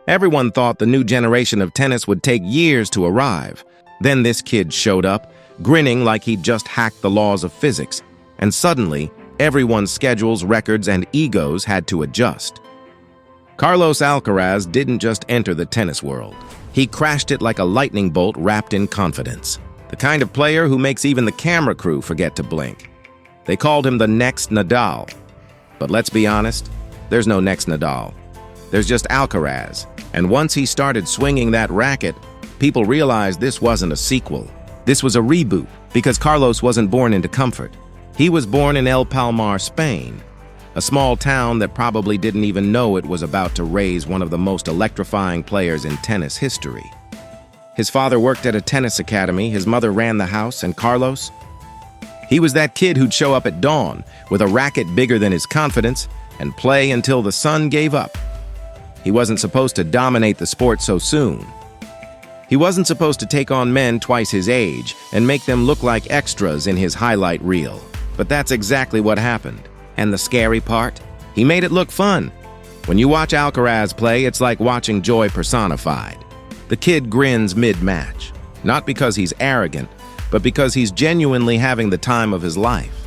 Everyone thought the new generation of tennis would take years to arrive. Then this kid showed up, grinning like he'd just hacked the laws of physics, and suddenly, everyone's schedules, records, and egos had to adjust. Carlos Alcaraz didn't just enter the tennis world. He crashed it like a lightning bolt wrapped in confidence. The kind of player who makes even the camera crew forget to blink. They called him the next Nadal. But let's be honest, there's no next Nadal. There's just Alcaraz. And once he started swinging that racket, people realized this wasn't a sequel. This was a reboot, because Carlos wasn't born into comfort. He was born in El Palmar, Spain, a small town that probably didn't even know it was about to raise one of the most electrifying players in tennis history. His father worked at a tennis academy, his mother ran the house, and Carlos? He was that kid who'd show up at dawn with a racket bigger than his confidence and play until the sun gave up. He wasn't supposed to dominate the sport so soon. He wasn't supposed to take on men twice his age and make them look like extras in his highlight reel. But that's exactly what happened. And the scary part? He made it look fun. When you watch Alcaraz play, it's like watching joy personified. The kid grins mid-match, not because he's arrogant, but because he's genuinely having the time of his life.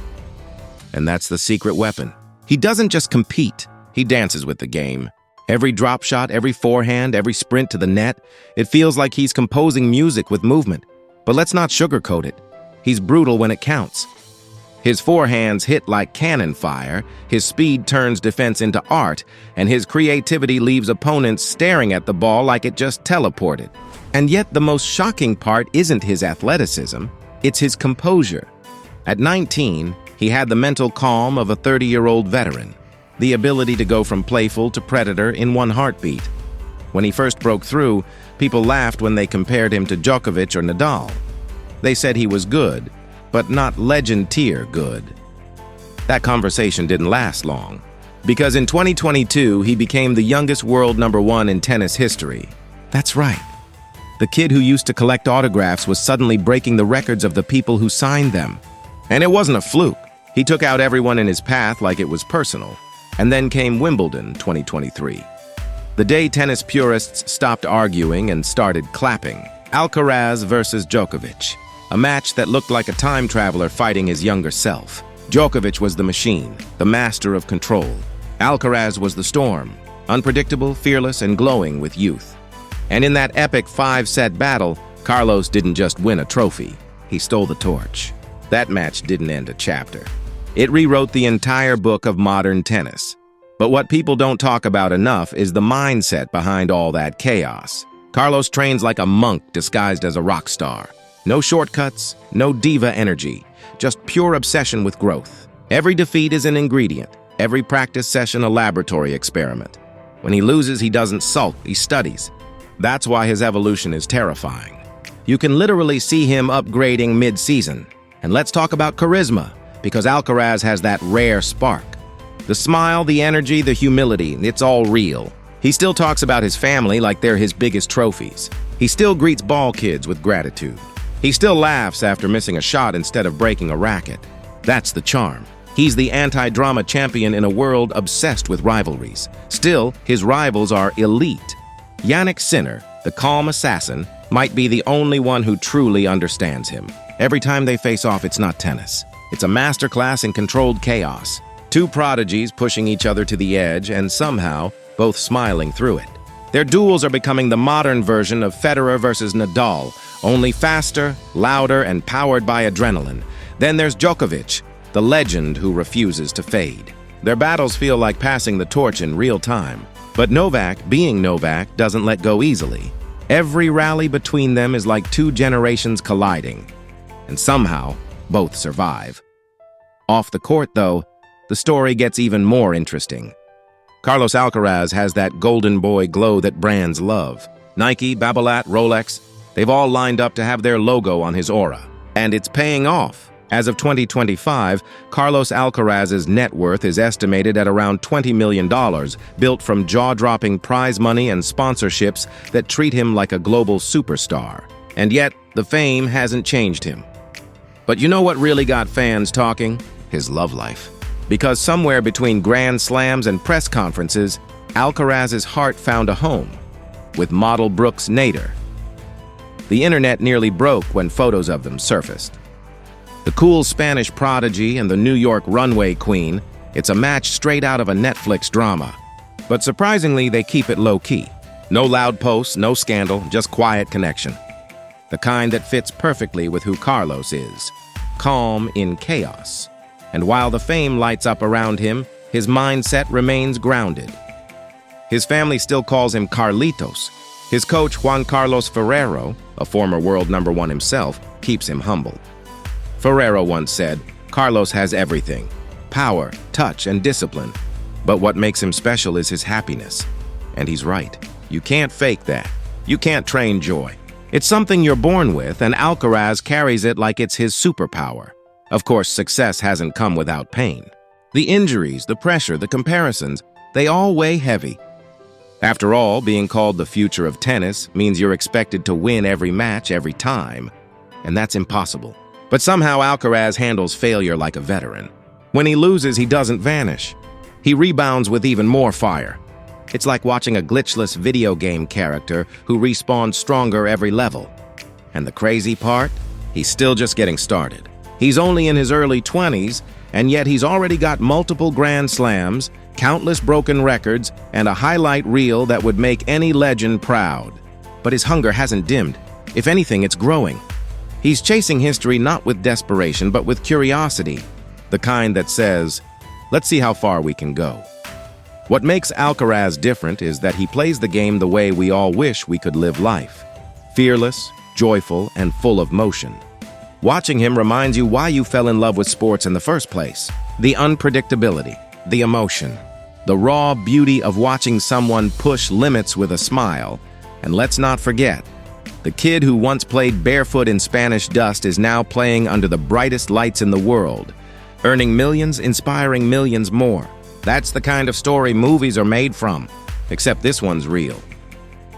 And that's the secret weapon. He doesn't just compete, he dances with the game. Every drop shot, every forehand, every sprint to the net, it feels like he's composing music with movement. But let's not sugarcoat it. He's brutal when it counts. His forehands hit like cannon fire, his speed turns defense into art, and his creativity leaves opponents staring at the ball like it just teleported. And yet the most shocking part isn't his athleticism, it's his composure. At 19, he had the mental calm of a 30-year-old veteran. The ability to go from playful to predator in one heartbeat. When he first broke through, people laughed when they compared him to Djokovic or Nadal. They said he was good, but not legend-tier good. That conversation didn't last long, because in 2022, he became the youngest world #1 in tennis history. That's right. The kid who used to collect autographs was suddenly breaking the records of the people who signed them. And it wasn't a fluke. He took out everyone in his path like it was personal. And then came Wimbledon 2023. The day tennis purists stopped arguing and started clapping. Alcaraz versus Djokovic. A match that looked like a time traveler fighting his younger self. Djokovic was the machine, the master of control. Alcaraz was the storm, unpredictable, fearless, and glowing with youth. And in that epic 5-set battle, Carlos didn't just win a trophy. He stole the torch. That match didn't end a chapter. It rewrote the entire book of modern tennis. But what people don't talk about enough is the mindset behind all that chaos. Carlos trains like a monk disguised as a rock star. No shortcuts, no diva energy, just pure obsession with growth. Every defeat is an ingredient, every practice session a laboratory experiment. When he loses, he doesn't sulk, he studies. That's why his evolution is terrifying. You can literally see him upgrading mid-season. And let's talk about charisma, because Alcaraz has that rare spark. The smile, the energy, the humility, it's all real. He still talks about his family like they're his biggest trophies. He still greets ball kids with gratitude. He still laughs after missing a shot instead of breaking a racket. That's the charm. He's the anti-drama champion in a world obsessed with rivalries. Still, his rivals are elite. Jannik Sinner, the calm assassin, might be the only one who truly understands him. Every time they face off, it's not tennis. It's a masterclass in controlled chaos. Two prodigies pushing each other to the edge and somehow both smiling through it. Their duels are becoming the modern version of Federer versus Nadal, only faster, louder, and powered by adrenaline. Then there's Djokovic, the legend who refuses to fade. Their battles feel like passing the torch in real time. But Novak, being Novak, doesn't let go easily. Every rally between them is like two generations colliding. And somehow, both survive. Off the court, though, the story gets even more interesting. Carlos Alcaraz has that golden boy glow that brands love. Nike, Babolat, Rolex, they've all lined up to have their logo on his aura. And it's paying off. As of 2025, Carlos Alcaraz's net worth is estimated at around $20 million, built from jaw-dropping prize money and sponsorships that treat him like a global superstar. And yet, the fame hasn't changed him. But you know what really got fans talking? His love life. Because somewhere between grand slams and press conferences, Alcaraz's heart found a home. with model Brooks Nader. The internet nearly broke when photos of them surfaced. The cool Spanish prodigy and the New York runway queen, it's a match straight out of a Netflix drama. But surprisingly, they keep it low-key. No loud posts, no scandal, just quiet connection. The kind that fits perfectly with who Carlos is. Calm in chaos. And while the fame lights up around him, his mindset remains grounded. His family still calls him Carlitos. His coach, Juan Carlos Ferrero, a former world #1 himself, keeps him humble. Ferrero once said, "Carlos has everything, power, touch, and discipline. But what makes him special is his happiness." And he's right. You can't fake that. You can't train joy. It's something you're born with, and Alcaraz carries it like it's his superpower. Of course, success hasn't come without pain. The injuries, the pressure, the comparisons, they all weigh heavy. After all, being called the future of tennis means you're expected to win every match every time, and that's impossible. But somehow Alcaraz handles failure like a veteran. When he loses, he doesn't vanish. He rebounds with even more fire. It's like watching a glitchless video game character who respawns stronger every level. And the crazy part? He's still just getting started. He's only in his early 20s, and yet he's already got multiple Grand Slams, countless broken records, and a highlight reel that would make any legend proud. But his hunger hasn't dimmed. If anything, it's growing. He's chasing history not with desperation, but with curiosity, the kind that says, let's see how far we can go. What makes Alcaraz different is that he plays the game the way we all wish we could live life. Fearless, joyful, and full of motion. Watching him reminds you why you fell in love with sports in the first place. The unpredictability, the emotion, the raw beauty of watching someone push limits with a smile. And let's not forget, the kid who once played barefoot in Spanish dust is now playing under the brightest lights in the world, earning millions, inspiring millions more. That's the kind of story movies are made from, except this one's real.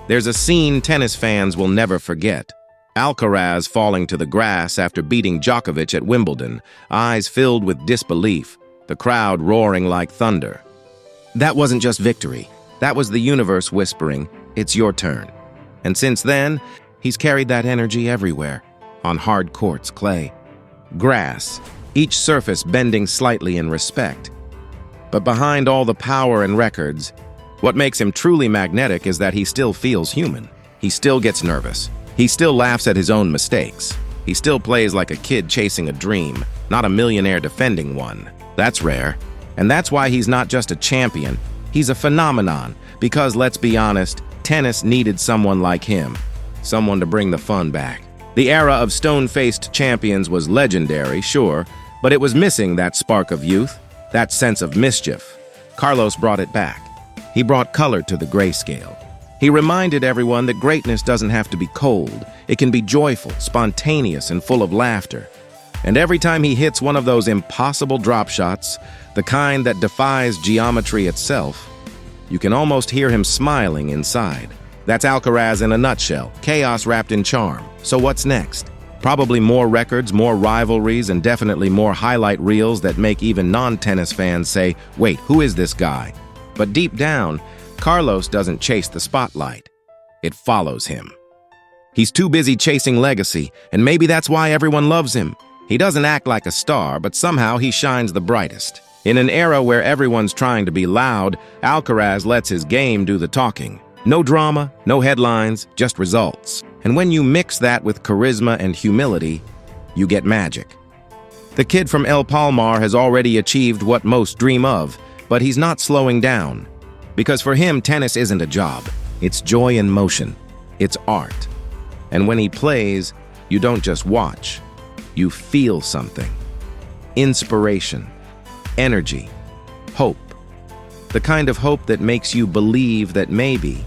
There's a scene tennis fans will never forget. Alcaraz falling to the grass after beating Djokovic at Wimbledon, eyes filled with disbelief, the crowd roaring like thunder. That wasn't just victory. That was the universe whispering, it's your turn. And since then, he's carried that energy everywhere, on hard courts, clay, grass, each surface bending slightly in respect. But behind all the power and records, what makes him truly magnetic is that he still feels human. He still gets nervous. He still laughs at his own mistakes. He still plays like a kid chasing a dream, not a millionaire defending one. That's rare. And that's why he's not just a champion, he's a phenomenon. Because let's be honest, tennis needed someone like him. Someone to bring the fun back. The era of stone-faced champions was legendary, sure, but it was missing that spark of youth, that sense of mischief. Carlos brought it back. He brought color to the grayscale. He reminded everyone that greatness doesn't have to be cold. It can be joyful, spontaneous, and full of laughter. And every time he hits one of those impossible drop shots, the kind that defies geometry itself, you can almost hear him smiling inside. That's Alcaraz in a nutshell, chaos wrapped in charm. So what's next? Probably more records, more rivalries, and definitely more highlight reels that make even non-tennis fans say, wait, who is this guy? But deep down, Carlos doesn't chase the spotlight. It follows him. He's too busy chasing legacy, and maybe that's why everyone loves him. He doesn't act like a star, but somehow he shines the brightest. In an era where everyone's trying to be loud, Alcaraz lets his game do the talking. No drama, no headlines, just results. And when you mix that with charisma and humility, you get magic. The kid from El Palmar has already achieved what most dream of, but he's not slowing down. Because for him, tennis isn't a job. It's joy in motion. It's art. And when he plays, you don't just watch. You feel something. Inspiration, energy, hope. The kind of hope that makes you believe that maybe,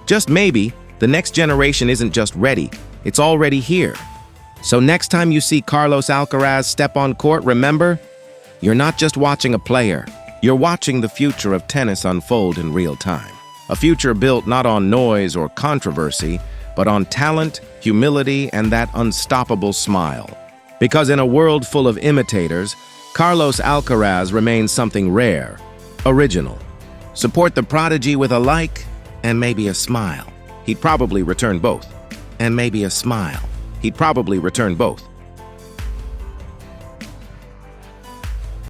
just maybe, the next generation isn't just ready, it's already here. So next time you see Carlos Alcaraz step on court, remember, you're not just watching a player, you're watching the future of tennis unfold in real time. A future built not on noise or controversy, but on talent, humility, and that unstoppable smile. Because in a world full of imitators, Carlos Alcaraz remains something rare, original. Support the prodigy with a like and maybe a smile. He'd probably return both. And maybe a smile. He'd probably return both.